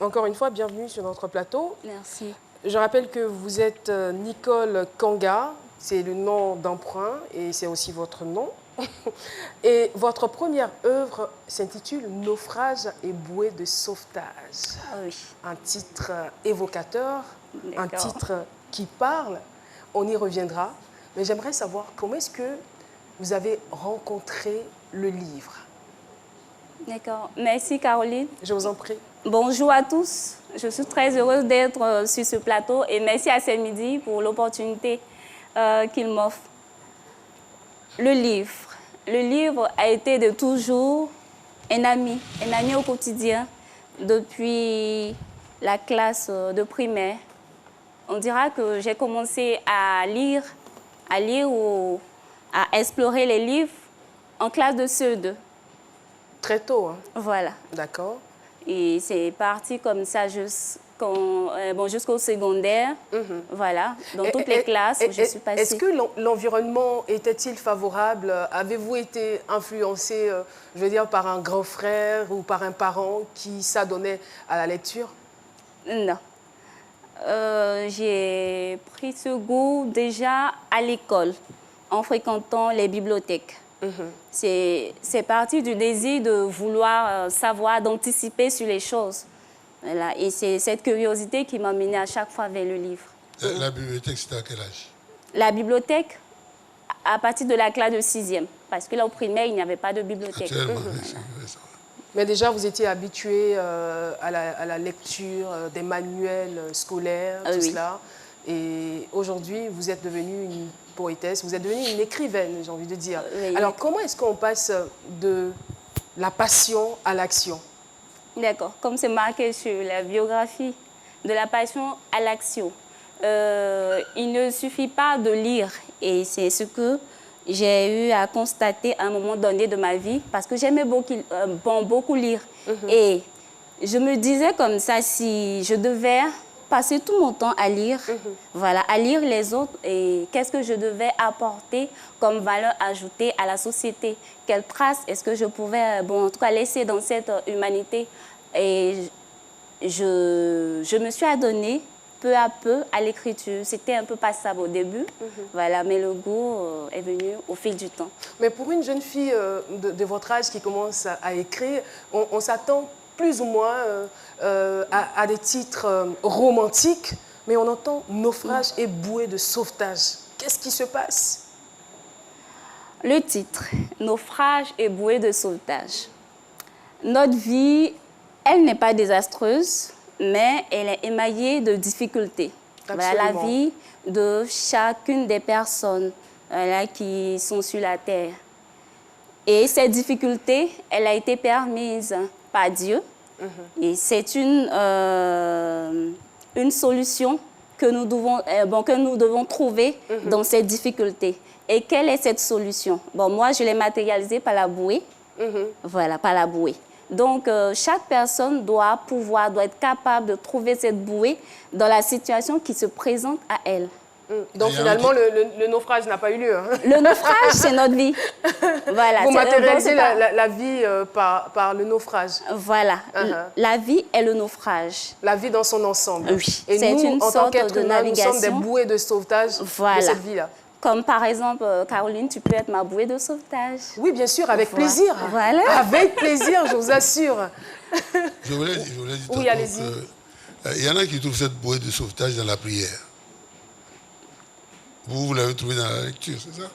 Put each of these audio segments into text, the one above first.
Encore une fois, bienvenue sur notre plateau. Merci. Je rappelle que vous êtes Nicole Kanga, c'est le nom d'emprunt et c'est aussi votre nom. Et votre première œuvre s'intitule Naufrage et bouée de sauvetage. Ah oui. Un titre évocateur, un D'accord. titre qui parle. On y reviendra. Mais j'aimerais savoir comment est-ce que vous avez rencontré le livre. D'accord. Merci Caroline. Je vous en prie. Bonjour à tous. Je suis très heureuse d'être sur ce plateau et merci à Midi pour l'opportunité qu'il m'offre. Le livre. Le livre a été de toujours un ami au quotidien depuis la classe de primaire. On dira que j'ai commencé à lire ou à explorer les livres en classe de CE2. Très tôt, hein? Voilà. D'accord. Et c'est parti comme ça jusqu'au secondaire. Voilà, dans toutes les classes où je suis passée. Est-ce que l'environnement était-il favorable? Avez-vous été influencé, je veux dire, par un grand frère ou par un parent qui s'adonnait à la lecture? Non. J'ai pris ce goût déjà à l'école, en fréquentant les bibliothèques. C'est parti du désir de vouloir savoir, d'anticiper sur les choses. Voilà. Et c'est cette curiosité qui m'a menée à chaque fois vers le livre. La bibliothèque, c'était à quel âge? La bibliothèque, à partir de la classe de 6e. Parce que là, au primaire, il n'y avait pas de bibliothèque. Actuellement, Mais déjà, vous étiez habitué à la lecture des manuels scolaires, tout oui. cela. Et aujourd'hui, vous êtes devenue une poétesse, vous êtes devenue une écrivaine, j'ai envie de dire. Oui. Alors, comment est-ce qu'on passe de la passion à l'action? D'accord. Comme c'est marqué sur la biographie, de la passion à l'action. Il ne suffit pas de lire. Et c'est ce que j'ai eu à constater à un moment donné de ma vie, parce que j'aimais beaucoup lire. Et je me disais comme ça, si je devais passer tout mon temps à lire, voilà, à lire les autres, et qu'est-ce que je devais apporter comme valeur ajoutée à la société? Quelle trace est-ce que je pouvais, en tout cas, laisser dans cette humanité? Et je me suis adonnée peu à peu à l'écriture. C'était un peu passable au début, voilà, mais le goût est venu au fil du temps. Mais pour une jeune fille de votre âge qui commence à écrire, on s'attend plus ou moins à des titres romantiques, mais on entend naufrage et bouée de sauvetage. Qu'est-ce qui se passe? Le titre, Naufrage et bouée de sauvetage. Notre vie, elle n'est pas désastreuse, mais elle est émaillée de difficultés. Voilà, la vie de chacune des personnes qui sont sur la terre. Et cette difficulté, elle a été permise par Dieu. Et c'est une solution que nous devons trouver dans cette difficulté. Et quelle est cette solution? Moi, je l'ai matérialisée par la bouée. Voilà, par la bouée. Donc, chaque personne doit être capable de trouver cette bouée dans la situation qui se présente à elle. Donc, finalement, le naufrage n'a pas eu lieu. Hein? Le naufrage, c'est notre vie. Voilà. Vous matérialisez la vie par le naufrage. Voilà. La vie est le naufrage. La vie dans son ensemble. Oui. Et nous, en tant qu'êtres humains, nous sommes des bouées de sauvetage de cette vie-là. Comme par exemple, Caroline, tu peux être ma bouée de sauvetage. Oui, bien sûr, avec plaisir. Voilà. Avec plaisir, je vous assure. Je voulais dire oui, allez-y. Il y en a qui trouvent cette bouée de sauvetage dans la prière. Vous l'avez trouvée dans la lecture, c'est ça?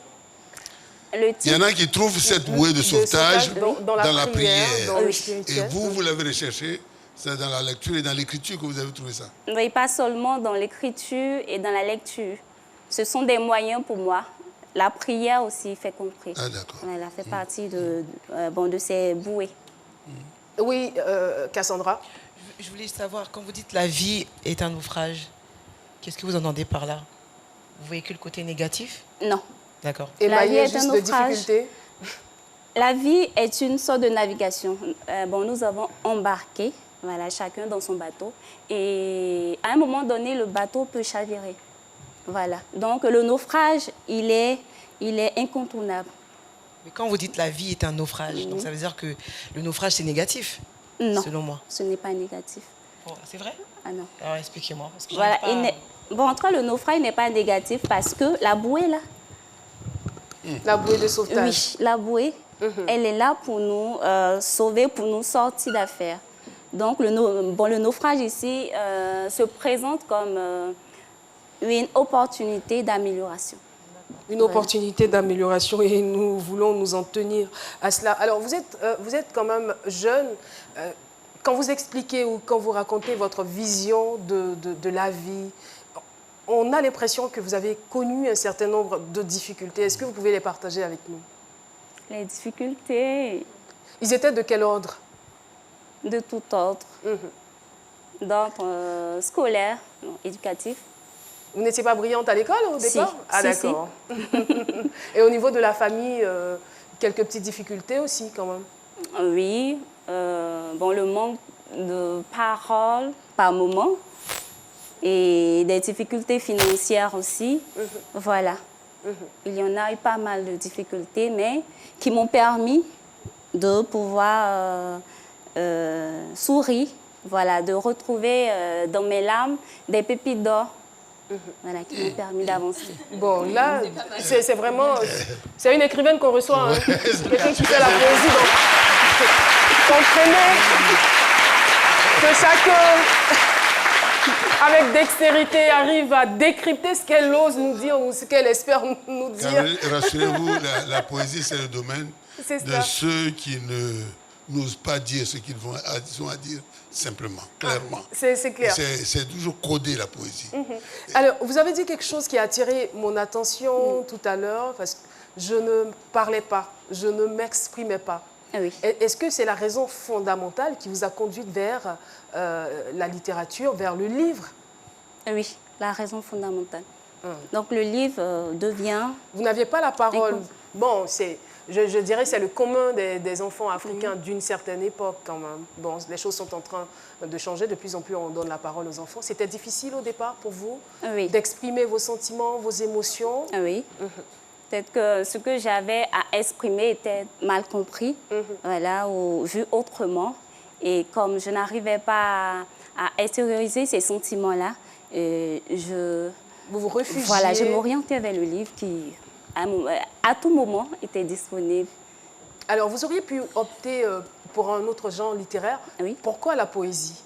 Il y en a qui trouvent cette bouée de sauvetage dans la prière. Et vous l'avez recherché, c'est dans la lecture et dans l'écriture que vous avez trouvé ça? Oui, pas seulement dans l'écriture et dans la lecture. Ce sont des moyens pour moi. La prière aussi fait compris. Ah, d'accord. Elle fait partie de ces bouées. Oui, Cassandra? Je voulais savoir, quand vous dites la vie est un naufrage, qu'est-ce que vous entendez par là? Vous voyez que le côté négatif? Non. D'accord. Émaillé juste de difficultés? La vie est une sorte de navigation. Nous avons embarqué, voilà, chacun dans son bateau. Et à un moment donné, le bateau peut chavirer. Voilà. Donc, le naufrage, il est incontournable. Mais quand vous dites la vie est un naufrage, donc ça veut dire que le naufrage, c'est négatif? Non, selon moi. Ce n'est pas négatif. C'est vrai? Ah non. Alors expliquez-moi. Voilà. Bon, en tout cas, le naufrage n'est pas négatif parce que la bouée, là... La bouée de sauvetage. Oui, la bouée, elle est là pour nous sauver, pour nous sortir d'affaires. Donc, le naufrage ici se présente comme une opportunité d'amélioration. Une opportunité d'amélioration et nous voulons nous en tenir à cela. Alors, vous êtes quand même jeune. Quand vous expliquez ou quand vous racontez votre vision de la vie, on a l'impression que vous avez connu un certain nombre de difficultés. Est-ce que vous pouvez les partager avec nous? Les difficultés... Ils étaient de quel ordre? De tout ordre. D'ordre scolaire, éducatif. Vous n'étiez pas brillante à l'école au départ? Si. Ah, d'accord. Et au niveau de la famille, quelques petites difficultés aussi quand même? Oui. Bon, le manque de parole par moment et des difficultés financières aussi. Voilà. Il y en a eu pas mal de difficultés, mais qui m'ont permis de pouvoir sourire, voilà, de retrouver dans mes larmes des pépites d'or. Voilà, qui m'ont permis d'avancer. Bon, là, c'est vraiment... C'est une écrivaine qu'on reçoit, hein. Quelqu'un qui fait la poésie. Donc, comprenez que chacun, avec dextérité, arrive à décrypter ce qu'elle ose nous dire ou ce qu'elle espère nous dire. Rassurez-vous, la poésie, c'est le domaine de ceux qui n'osent pas dire ce qu'ils ont à dire simplement, clairement. C'est clair. C'est toujours codé, la poésie. Alors, vous avez dit quelque chose qui a attiré mon attention tout à l'heure, parce que je ne parlais pas, je ne m'exprimais pas. Oui. Est-ce que c'est la raison fondamentale qui vous a conduite vers la littérature, vers le livre? Oui, la raison fondamentale. Donc le livre devient... Vous n'aviez pas la parole. Bon, je dirais que c'est le commun des enfants africains d'une certaine époque quand même. Bon, les choses sont en train de changer. De plus en plus, on donne la parole aux enfants. C'était difficile au départ pour vous d'exprimer vos sentiments, vos émotions? Oui. Peut-être que ce que j'avais à exprimer était mal compris, voilà, ou vu autrement. Et comme je n'arrivais pas à extérioriser ces sentiments-là, vous vous refugiez. Voilà, je m'orientais vers le livre qui, à tout moment, était disponible. Alors, vous auriez pu opter pour un autre genre littéraire. Oui. Pourquoi la poésie?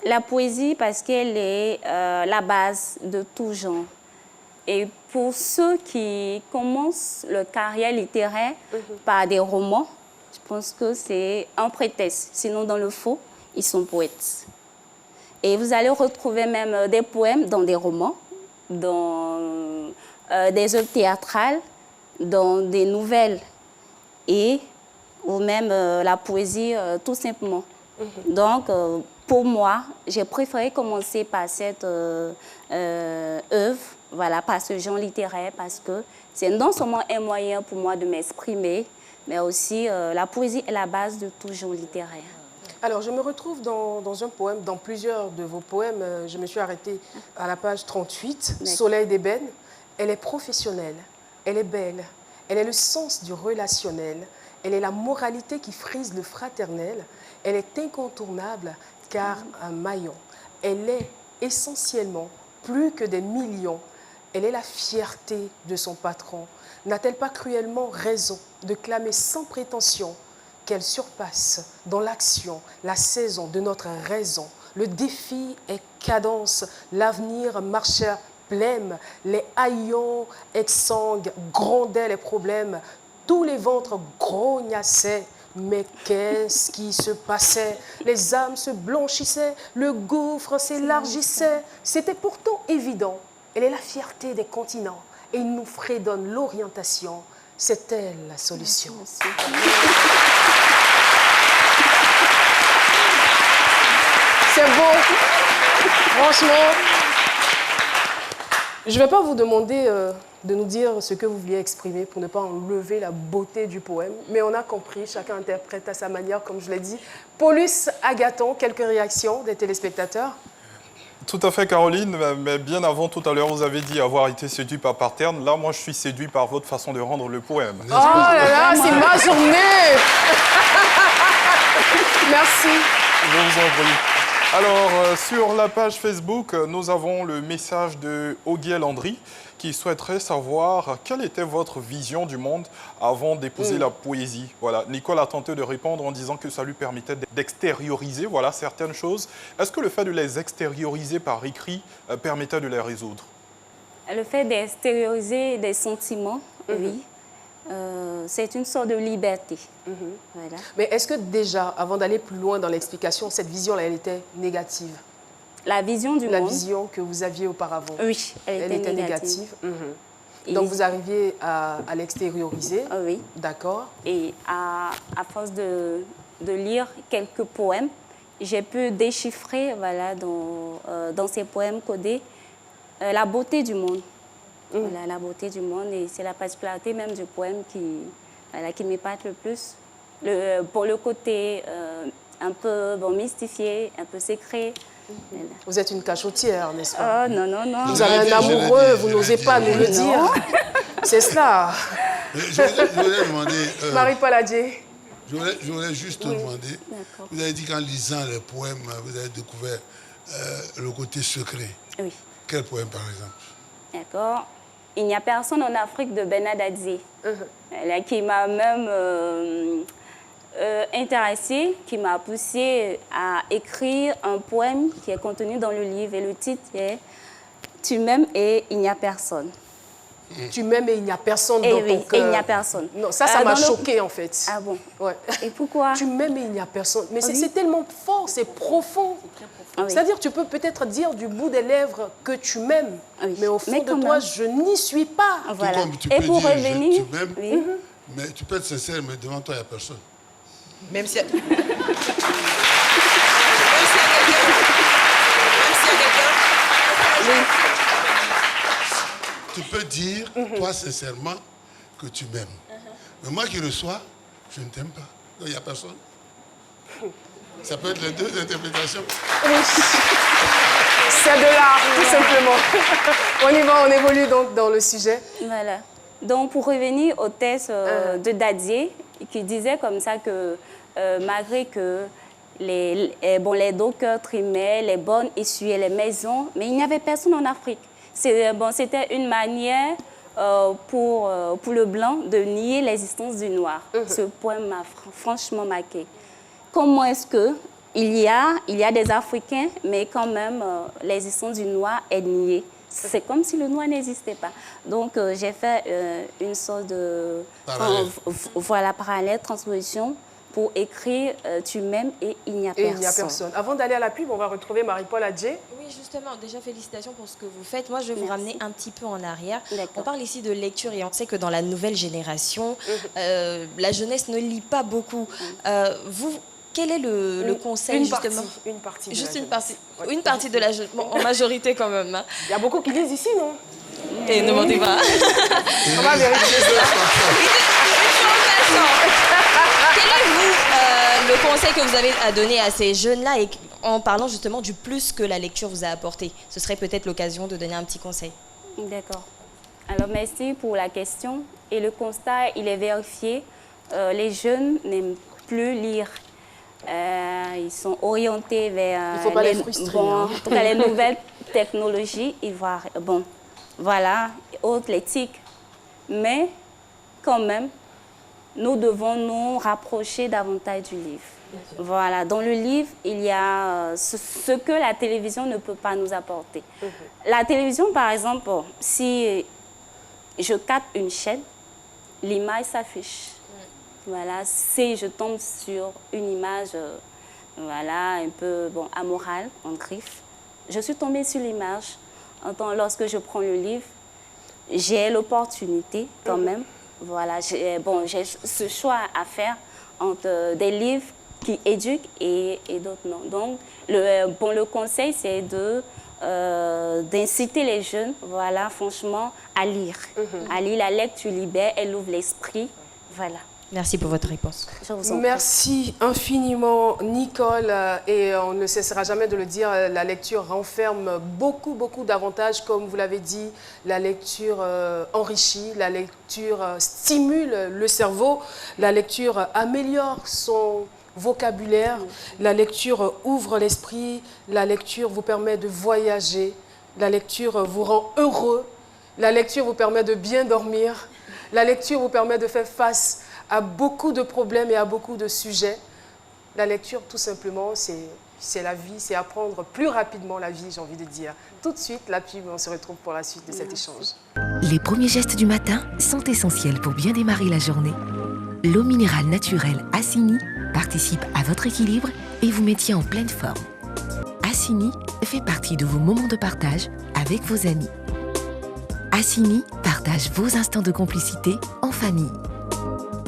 La poésie, parce qu'elle est la base de tout genre. Et pour ceux qui commencent leur carrière littéraire par des romans, je pense que c'est un prétexte. Sinon, dans le fond, ils sont poètes. Et vous allez retrouver même des poèmes dans des romans, dans des œuvres théâtrales, dans des nouvelles, ou même la poésie tout simplement. Donc, pour moi, j'ai préféré commencer par cette œuvre, voilà, par ce genre littéraire, parce que c'est non seulement un moyen pour moi de m'exprimer, mais aussi la poésie est la base de tout genre littéraire. Alors, je me retrouve dans un poème, dans plusieurs de vos poèmes. Je me suis arrêtée à la page 38, Soleil d'ébène. Elle est professionnelle, elle est belle, elle est le sens du relationnel, elle est la moralité qui frise le fraternel, elle est incontournable car un maillon. Elle est essentiellement plus que des millions. Elle est la fierté de son patron. N'a-t-elle pas cruellement raison de clamer sans prétention qu'elle surpasse dans l'action la saison de notre raison? Le défi est cadence, l'avenir marche blême, les haillons exsangues grondaient les problèmes, tous les ventres grognassaient. Mais qu'est-ce qui se passait? Les âmes se blanchissaient, le gouffre s'élargissait. C'était pourtant évident. Elle est la fierté des continents et il nous fredonne l'orientation. C'est elle la solution. C'est beau. Franchement, je ne vais pas vous demander de nous dire ce que vous vouliez exprimer pour ne pas enlever la beauté du poème, mais on a compris, chacun interprète à sa manière, comme je l'ai dit. Paulus Agathon, quelques réactions des téléspectateurs? Tout à fait, Caroline, mais bien avant, tout à l'heure, vous avez dit avoir été séduit par Paterne. Là, moi, je suis séduit par votre façon de rendre le poème. Oh là là, c'est ma journée. Merci. Je vous en prie. Alors, sur la page Facebook, nous avons le message de Ogiel Landry qui souhaiterait savoir quelle était votre vision du monde avant d'épouser la poésie. Voilà, Nicole a tenté de répondre en disant que ça lui permettait d'extérioriser certaines choses. Est-ce que le fait de les extérioriser par écrit permettait de les résoudre? Le fait d'extérioriser des sentiments, oui. C'est une sorte de liberté. Voilà. Mais est-ce que déjà, avant d'aller plus loin dans l'explication, cette vision-là, elle était négative? La vision du monde. La vision que vous aviez auparavant. Oui, elle était négative. Donc vous arriviez à l'extérioriser. Oui. D'accord. Et à force de lire quelques poèmes, j'ai pu déchiffrer dans ces poèmes codés la beauté du monde. Voilà, la beauté du monde, et c'est la particularité même du poème qui m'épate le plus. Pour le côté un peu mystifié, un peu secret. Vous êtes une cachotière, n'est-ce pas? Oh, non, non, non. Vous avez un amoureux, vous n'osez pas nous le dire. C'est cela. Je voulais demander... Marie-Paul Adjé. Je voulais juste demander, vous avez dit qu'en lisant les poèmes, vous avez découvert le côté secret. Oui. Quel poème, par exemple? D'accord. Il n'y a personne en Afrique de Bernard Azier, qui m'a même intéressée, qui m'a poussée à écrire un poème qui est contenu dans le livre. Et le titre est « Tu m'aimes et il n'y a personne ». Tu m'aimes et il n'y a personne dans ton cœur. Et il n'y a personne. Non, ça m'a choquée en fait. Ah bon? Ouais. Et pourquoi? Tu m'aimes et il n'y a personne. Mais c'est tellement fort, c'est profond. C'est-à-dire tu peux peut-être dire du bout des lèvres que tu m'aimes, mais au fond de toi, je n'y suis pas. Voilà. Tu peux et pour dire, revenir, tu m'aimes, mais tu peux être sincère, mais devant toi, il n'y a personne. Même si... Tu peux dire, toi, sincèrement, que tu m'aimes. Mais moi qui reçois, je ne t'aime pas. Donc, il n'y a personne. Ça peut être les deux interprétations. Oui. C'est de l'art, tout simplement. On y va, on évolue donc dans le sujet. Voilà. Donc, pour revenir au texte de Dadier, qui disait comme ça que malgré que les dockers trimaient, les bonnes essuyaient les maisons, mais il n'y avait personne en Afrique. C'était une manière pour le blanc de nier l'existence du noir. Ce poème m'a franchement marqué. Comment est-ce qu'il y a des Africains, mais quand même l'existence du noir est niée. C'est comme si le noir n'existait pas. Donc j'ai fait une sorte de parallèle, transposition, pour écrire « Tu m'aimes et il n'y a personne ». Il n'y a personne. Avant d'aller à la pub, on va retrouver Marie-Paul Adjé. Oui, justement, déjà félicitations pour ce que vous faites. Moi, je vais vous ramener un petit peu en arrière. On parle ici de lecture et on sait que dans la nouvelle génération, la jeunesse ne lit pas beaucoup. Quel est le conseil, justement? Une partie. Juste une partie. Une partie de la jeunesse. Bon, en majorité, quand même. Hein. Il y a beaucoup qui lisent ici, non? Et ne mentez pas. On va vérifier ça. Quel est, vous, le conseil que vous avez à donner à ces jeunes-là, et en parlant justement du plus que la lecture vous a apporté? Ce serait peut-être l'occasion de donner un petit conseil. D'accord. Alors, merci pour la question. Et le constat, il est vérifié. Les jeunes n'aiment plus lire. Ils sont orientés vers il faut pas les frustrer, en tout cas, les nouvelles technologies, autres l'éthique. Mais quand même, nous devons nous rapprocher davantage du livre. Voilà, dans le livre, il y a ce que la télévision ne peut pas nous apporter. La télévision, par exemple, si je capte une chaîne, l'image s'affiche. Voilà, si je tombe sur une image un peu amorale, en griffe, je suis tombée sur l'image. Lorsque je prends le livre, j'ai l'opportunité quand même. Voilà, j'ai ce choix à faire entre des livres qui éduquent et d'autres non. Donc, le conseil, c'est d'inciter les jeunes, franchement, à lire. À lire, la lecture libère, elle ouvre l'esprit. Voilà. Merci pour votre réponse. Je vous en prie. Merci infiniment, Nicole. Et on ne cessera jamais de le dire, la lecture renferme beaucoup, beaucoup d'avantages. Comme vous l'avez dit, la lecture enrichit, la lecture stimule le cerveau, la lecture améliore vocabulaire. La lecture ouvre l'esprit. La lecture vous permet de voyager. La lecture vous rend heureux. La lecture vous permet de bien dormir. La lecture vous permet de faire face à beaucoup de problèmes et à beaucoup de sujets. La lecture, tout simplement, c'est la vie, c'est apprendre plus rapidement la vie, j'ai envie de dire. Tout de suite, la pub, on se retrouve pour la suite de cet échange. Les premiers gestes du matin sont essentiels pour bien démarrer la journée. L'eau minérale naturelle Assini participe à votre équilibre et vous maintient en pleine forme. Assini fait partie de vos moments de partage avec vos amis. Assini partage vos instants de complicité en famille.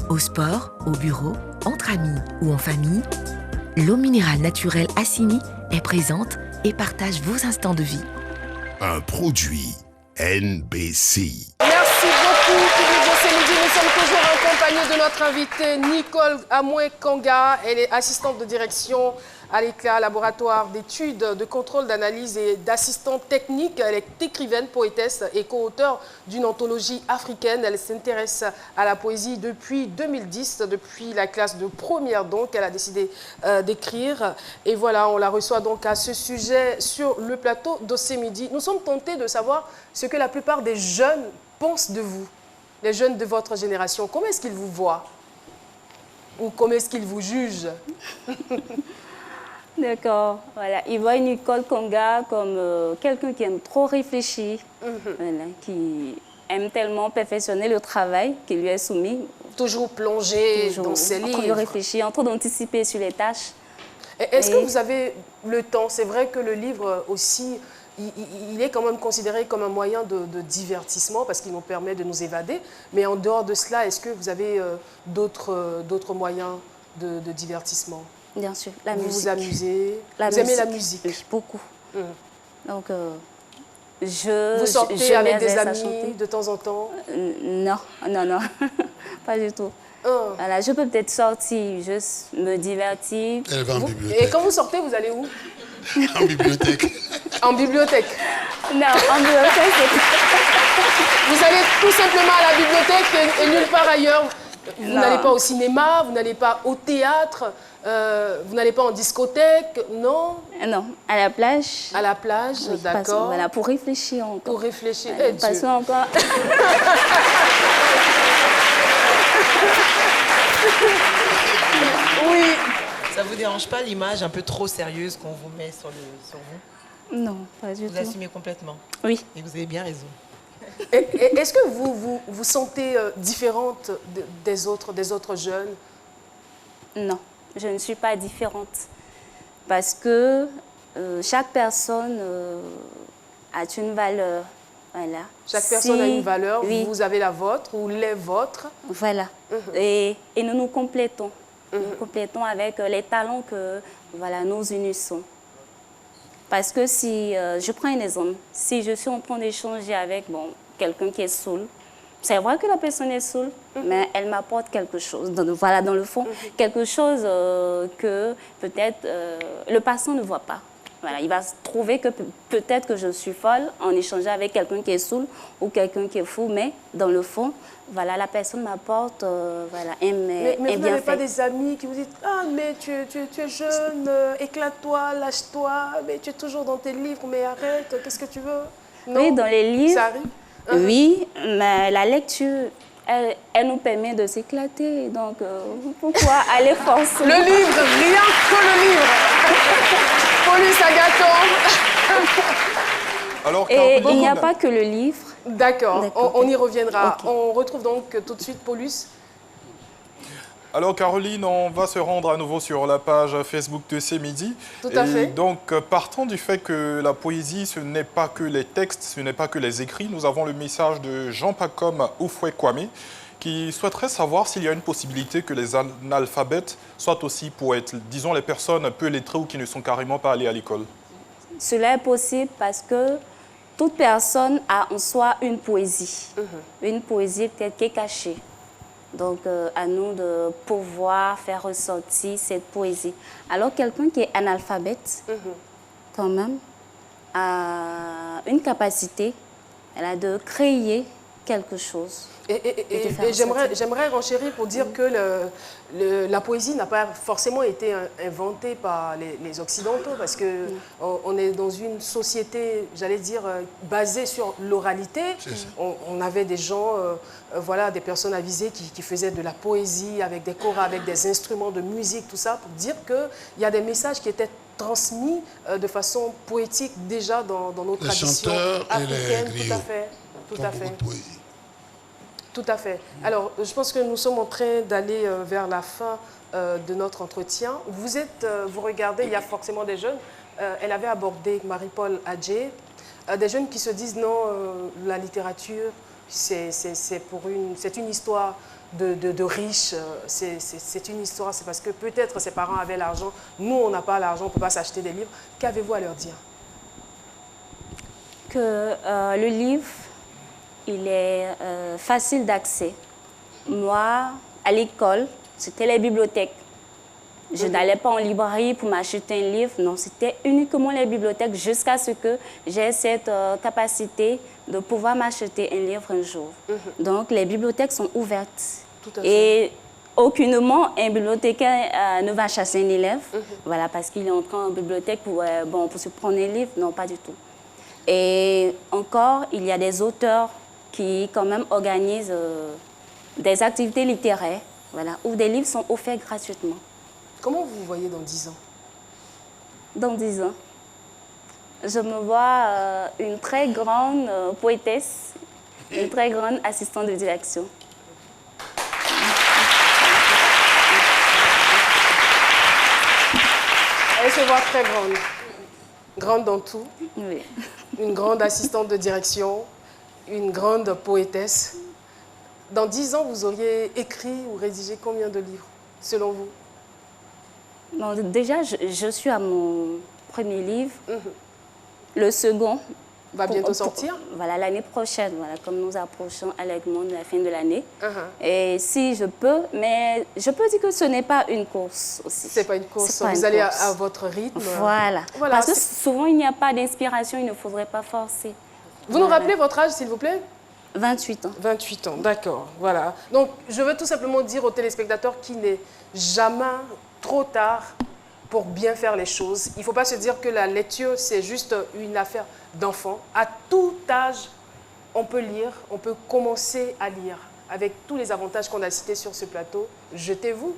Au sport, au bureau, entre amis ou en famille, l'eau minérale naturelle Assini est présente et partage vos instants de vie. Un produit NBC. Merci beaucoup, Philippe Bossemidi. Nous sommes toujours en compagnie de notre invitée Nicole Amoué-Kanga. Elle est assistante de direction à l'ECLA, laboratoire d'études, de contrôle, d'analyse et d'assistante technique. Elle est écrivaine, poétesse et co-auteure d'une anthologie africaine. Elle s'intéresse à la poésie depuis 2010, depuis la classe de première donc. Elle a décidé d'écrire. Et voilà, on la reçoit donc à ce sujet sur le plateau d'Océmidi. Nous sommes tentés de savoir ce que la plupart des jeunes pensent de vous, les jeunes de votre génération. Comment est-ce qu'ils vous voient? Ou comment est-ce qu'ils vous jugent? D'accord, voilà. Ils voient Nicole Kanga comme quelqu'un qui aime trop réfléchir, voilà, qui aime tellement perfectionner le travail qui lui est soumis. Toujours plongé dans ses livres. En train de réfléchir, en train d'anticiper sur les tâches. Est-ce que vous avez le temps? C'est vrai que le livre aussi, il est quand même considéré comme un moyen de divertissement parce qu'il nous permet de nous évader. Mais en dehors de cela, est-ce que vous avez d'autres moyens de divertissement? Bien sûr, la musique. Vous vous amusez? Vous aimez la musique? Oui, beaucoup. Donc, vous sortez avec des amis de temps en temps? Non, pas du tout. Voilà, je peux peut-être sortir, juste me divertir. Elle va en bibliothèque. Et quand vous sortez, vous allez où? En bibliothèque. En bibliothèque? Non, en bibliothèque, Vous allez tout simplement à la bibliothèque et nulle part ailleurs. Vous n'allez pas au cinéma, vous n'allez pas au théâtre, vous n'allez pas en discothèque, non? Non, à la plage. À la plage, oui, d'accord. Voilà, pour réfléchir encore. Pour réfléchir. Voilà, passons encore. Oui. Ça vous dérange pas l'image un peu trop sérieuse qu'on vous met sur vous? Non, pas du tout. Vous assumez complètement? Oui. Et vous avez bien raison. Est-ce que vous sentez différente des autres jeunes? Non, je ne suis pas différente. Parce que chaque personne a une valeur. Voilà. Chaque personne a une valeur, oui. Vous avez la vôtre ou les vôtres. Voilà. Et nous nous complétons. Nous complétons avec les talents que voilà, nous unissons. Parce que si, je prends un exemple, si je suis en train d'échanger avec quelqu'un qui est saoul, c'est vrai que la personne est saoule, mais elle m'apporte quelque chose, dans le fond, quelque chose que peut-être le passant ne voit pas. Voilà, il va trouver que peut-être que je suis folle en échangeant avec quelqu'un qui est saoul ou quelqu'un qui est fou, mais dans le fond, voilà, la personne m'apporte un mais vous n'avez pas fait. des amis qui vous disent « Ah, mais tu es jeune, éclate-toi, lâche-toi, mais tu es toujours dans tes livres, mais arrête, qu'est-ce que tu veux ?» Non, oui, dans les livres, ça arrive. Oui, mais la lecture, elle nous permet de s'éclater. Donc, pourquoi aller forcer? Le livre, rien que le livre. Paulus Agathon. Alors, et il n'y a pas que le livre. D'accord, on y reviendra. Okay. On retrouve donc tout de suite Paulus. Alors Caroline, on va se rendre à nouveau sur la page Facebook de Océmidi. Tout à fait. Donc, partant du fait que la poésie, ce n'est pas que les textes, ce n'est pas que les écrits, nous avons le message de Jean-Pacom Oufoué-Kwame qui souhaiterait savoir s'il y a une possibilité que les analphabètes soient aussi poètes, disons les personnes peu lettrées ou qui ne sont carrément pas allées à l'école. Cela est possible parce que toute personne a en soi une poésie. Une poésie peut-être qui est cachée. Donc, à nous de pouvoir faire ressortir cette poésie. Alors, quelqu'un qui est analphabète, quand même, a une capacité de créer quelque chose. Et j'aimerais renchérir pour dire que la poésie n'a pas forcément été inventée par les Occidentaux, parce qu'on est dans une société, j'allais dire, basée sur l'oralité. On avait des gens, voilà, des personnes avisées qui faisaient de la poésie avec des choras, avec des instruments de musique, tout ça, pour dire qu'il y a des messages qui étaient transmis de façon poétique déjà dans nos traditions africaines. Tout à fait. Tout à fait. Tout à fait. Alors, je pense que nous sommes en train d'aller vers la fin de notre entretien. Vous regardez, il y a forcément des jeunes. Elle avait abordé Marie-Paul Adjé, des jeunes qui se disent non, la littérature, c'est une histoire de riches. C'est une histoire, c'est parce que peut-être ses parents avaient l'argent. Nous, on n'a pas l'argent, on ne peut pas s'acheter des livres. Qu'avez-vous à leur dire? Que le livre, il est facile d'accès. Moi, à l'école, c'était les bibliothèques. Je n'allais pas en librairie pour m'acheter un livre. Non, c'était uniquement les bibliothèques jusqu'à ce que j'ai cette capacité de pouvoir m'acheter un livre un jour. Donc, les bibliothèques sont ouvertes. Et aucunement, un bibliothécaire ne va chasser un élève, voilà, parce qu'il est entré en bibliothèque pour se prendre un livre. Non, pas du tout. Et encore, il y a des auteurs qui quand même organisent des activités littéraires, voilà, où des livres sont offerts gratuitement. Comment vous vous voyez dans 10 ans? Dans 10 ans, je me vois une très grande poétesse, une très grande assistante de direction. Elle se voit très grande. Grande dans tout. Oui. Une grande assistante de direction, une grande poétesse. Dans 10 ans, vous auriez écrit ou rédigé combien de livres, selon vous? Non, déjà, je suis à mon premier livre. Le second va bientôt sortir. Voilà, l'année prochaine, voilà, comme nous approchons allègrement de la fin de l'année. Et si je peux, mais je peux dire que ce n'est pas une course aussi. C'est pas une course, vous allez à votre rythme. Voilà. Parce que souvent, il n'y a pas d'inspiration, il ne faudrait pas forcer. Vous nous rappelez votre âge, s'il vous plaît? 28 ans. 28 ans, d'accord. Voilà. Donc, je veux tout simplement dire aux téléspectateurs qu'il n'est jamais trop tard pour bien faire les choses. Il ne faut pas se dire que la lecture, c'est juste une affaire d'enfant. À tout âge, on peut lire, on peut commencer à lire. Avec tous les avantages qu'on a cités sur ce plateau, jetez-vous.